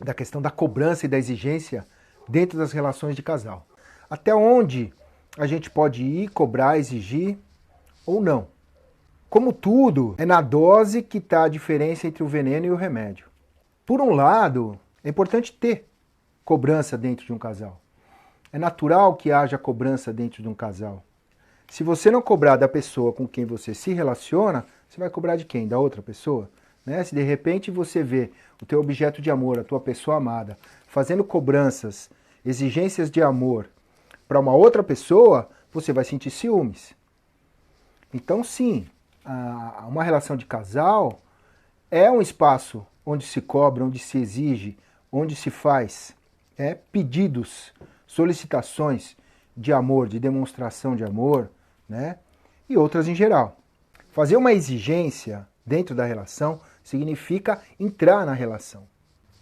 da questão da cobrança e da exigência dentro das relações de casal. Até onde a gente pode ir, cobrar, exigir ou não. Como tudo, é na dose que está a diferença entre o veneno e o remédio. Por um lado, é importante ter cobrança dentro de um casal. É natural que haja cobrança dentro de um casal. Se você não cobrar da pessoa com quem você se relaciona, você vai cobrar de quem? Da outra pessoa? Né? Se de repente você vê o teu objeto de amor, a tua pessoa amada, fazendo cobranças, exigências de amor para uma outra pessoa, você vai sentir ciúmes. Então sim, uma relação de casal é um espaço onde se cobra, onde se exige, onde se faz pedidos, solicitações de amor, de demonstração de amor, né? E outras em geral. Fazer uma exigência dentro da relação significa entrar na relação.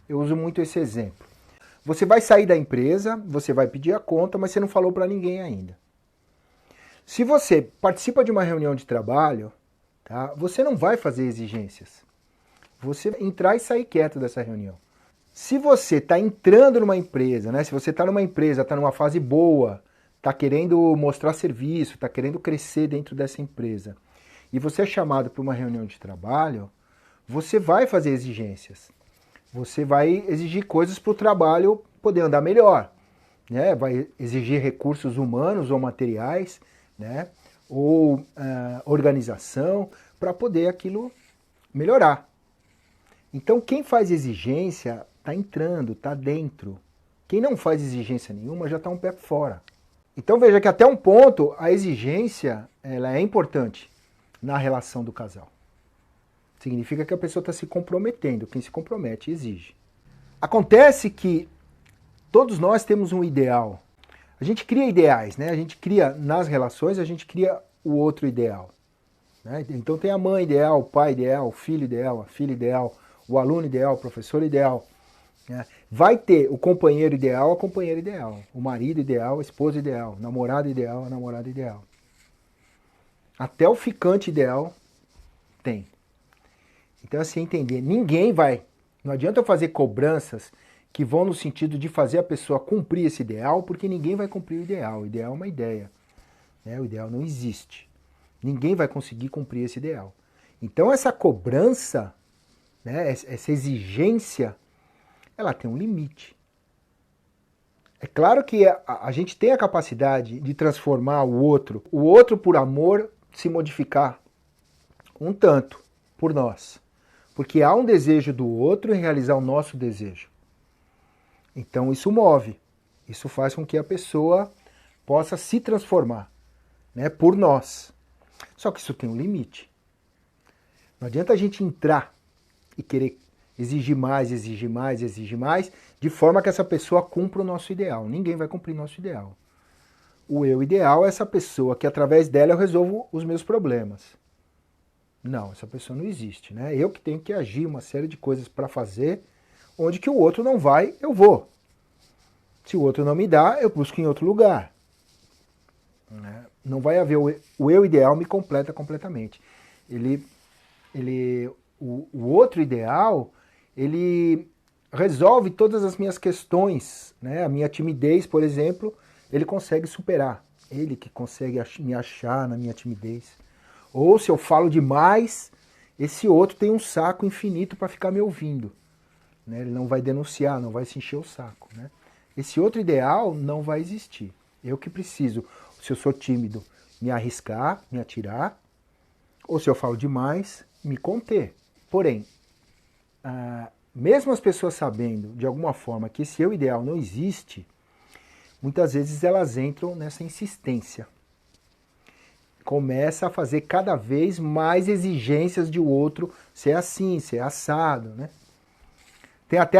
Eu uso muito esse exemplo. Você vai sair da empresa, você vai pedir a conta, mas você não falou para ninguém ainda. Se você participa de uma reunião de trabalho, tá, você não vai fazer exigências. Você vai entrar e sair quieto dessa reunião. Se você está entrando numa empresa, né, se você está numa empresa, está numa fase boa, está querendo mostrar serviço, está querendo crescer dentro dessa empresa, e você é chamado para uma reunião de trabalho, você vai fazer exigências. Você vai exigir coisas para o trabalho poder andar melhor. Né? Vai exigir recursos humanos ou materiais, né? Ou organização, para poder aquilo melhorar. Então quem faz exigência está entrando, está dentro. Quem não faz exigência nenhuma já está um pé fora. Então veja que até um ponto a exigência ela é importante na relação do casal. Significa que a pessoa está se comprometendo. Quem se compromete exige. Acontece que todos nós temos um ideal. A gente cria ideais, né? A gente cria nas relações, a gente cria o outro ideal. Né? Então tem a mãe ideal, o pai ideal, o filho ideal, a filha ideal, o aluno ideal, o professor ideal. Né? Vai ter o companheiro ideal, a companheira ideal, o marido ideal, a esposa ideal, o namorado ideal, a namorada ideal. Até o ficante ideal tem. Então assim, entender, ninguém vai, não adianta eu fazer cobranças que vão no sentido de fazer a pessoa cumprir esse ideal, porque ninguém vai cumprir o ideal. O ideal é uma ideia. Né? O ideal não existe. Ninguém vai conseguir cumprir esse ideal. Então essa cobrança, né, essa exigência, ela tem um limite. É claro que a gente tem a capacidade de transformar o outro por amor, se modificar um tanto por nós. Porque há um desejo do outro em realizar o nosso desejo. Então isso move, isso faz com que a pessoa possa se transformar, né, por nós. Só que isso tem um limite. Não adianta a gente entrar e querer exigir mais, exigir mais, exigir mais, de forma que essa pessoa cumpra o nosso ideal. Ninguém vai cumprir nosso ideal. O eu ideal é essa pessoa que através dela eu resolvo os meus problemas. Não, essa pessoa não existe, né? Eu que tenho que agir uma série de coisas para fazer, onde que o outro não vai, eu vou. Se o outro não me dá, eu busco em outro lugar. Não vai haver o eu ideal me completa completamente. O outro ideal, ele resolve todas as minhas questões, né? A minha timidez, por exemplo, ele consegue superar. Ele que consegue me achar na minha timidez. Ou se eu falo demais, esse outro tem um saco infinito para ficar me ouvindo. Né? Ele não vai denunciar, não vai se encher o saco. Né? Esse outro ideal não vai existir. Eu que preciso, se eu sou tímido, me arriscar, me atirar, ou se eu falo demais, me conter. Porém, mesmo as pessoas sabendo, de alguma forma, que esse eu ideal não existe, muitas vezes elas entram nessa insistência. Começa a fazer cada vez mais exigências de o outro ser assim, ser assado, né? Tem até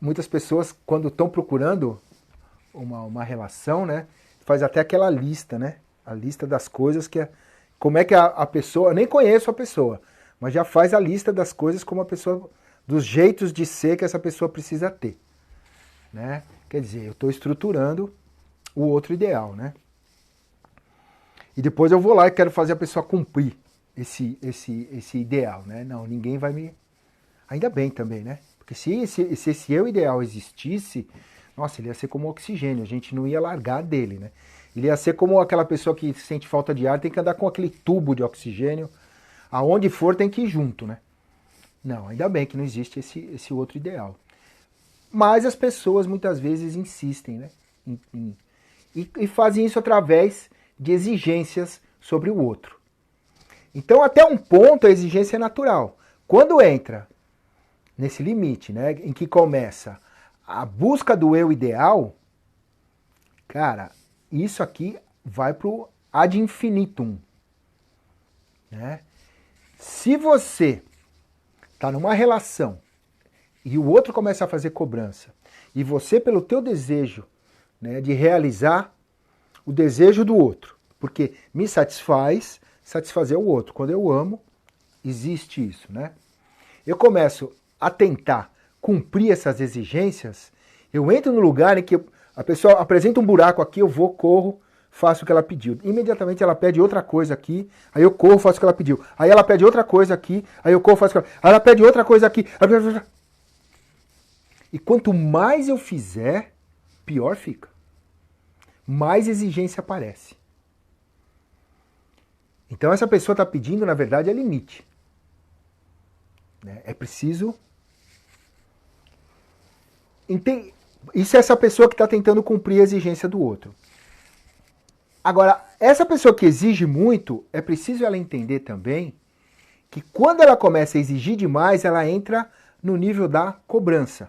muitas pessoas, quando estão procurando uma relação, né? Faz até aquela lista, né? A lista das coisas como é que a pessoa, nem conheço a pessoa, mas já faz a lista das coisas como a pessoa, dos jeitos de ser que essa pessoa precisa ter, né? Quer dizer, eu estou estruturando o outro ideal, né? E depois eu vou lá e quero fazer a pessoa cumprir esse ideal, né? Não, ninguém vai me... Ainda bem também, né? Porque se esse eu ideal existisse, nossa, ele ia ser como oxigênio, a gente não ia largar dele, né? Ele ia ser como aquela pessoa que sente falta de ar, tem que andar com aquele tubo de oxigênio, aonde for tem que ir junto, né? Não, ainda bem que não existe esse outro ideal. Mas as pessoas muitas vezes insistem, né? E fazem isso através de exigências sobre o outro. Então, até um ponto, a exigência é natural. Quando entra nesse limite, né, em que começa a busca do eu ideal, cara, isso aqui vai pro ad infinitum, né? Se você tá numa relação e o outro começa a fazer cobrança, e você, pelo teu desejo, né, de realizar o desejo do outro, porque me satisfaz satisfazer o outro. Quando eu amo, existe isso, né? Eu começo a tentar cumprir essas exigências, eu entro no lugar em que a pessoa apresenta um buraco aqui, eu vou, corro, faço o que ela pediu. Imediatamente ela pede outra coisa aqui, aí eu corro, faço o que ela pediu. Aí ela pede outra coisa aqui, aí eu corro, faço o que ela... Aí ela pede outra coisa aqui. E quanto mais eu fizer, pior fica. Mais exigência aparece. Então essa pessoa está pedindo, na verdade, é limite. É preciso... Isso é essa pessoa que está tentando cumprir a exigência do outro. Agora, essa pessoa que exige muito, é preciso ela entender também que quando ela começa a exigir demais, ela entra no nível da cobrança.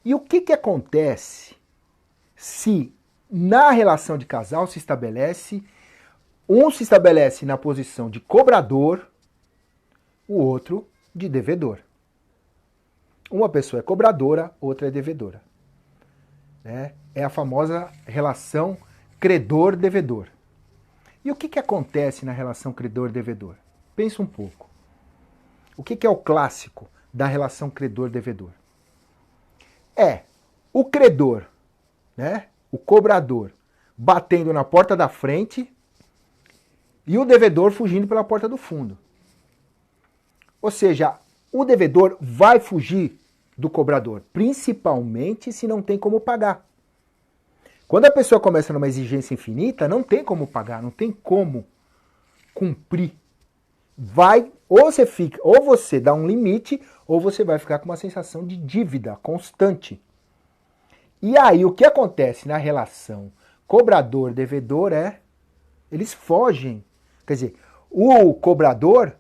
E o que acontece se na relação de casal se estabelece, um se estabelece na posição de cobrador, o outro de devedor. Uma pessoa é cobradora, outra é devedora. É a famosa relação credor-devedor. E o que acontece na relação credor-devedor? Pensa um pouco. O que é o clássico da relação credor-devedor? É o credor, né, o cobrador, batendo na porta da frente e o devedor fugindo pela porta do fundo. Ou seja, o devedor vai fugir do cobrador, principalmente se não tem como pagar. Quando a pessoa começa numa exigência infinita, não tem como pagar, não tem como cumprir. Ou você dá um limite, ou você vai ficar com uma sensação de dívida constante. E aí o que acontece na relação cobrador-devedor eles fogem. Quer dizer, o cobrador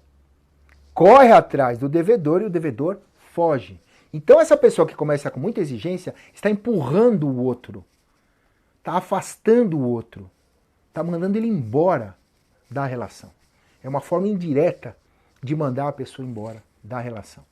corre atrás do devedor e o devedor foge. Então essa pessoa que começa com muita exigência está empurrando o outro, está afastando o outro, está mandando ele embora da relação. É uma forma indireta de mandar a pessoa embora da relação.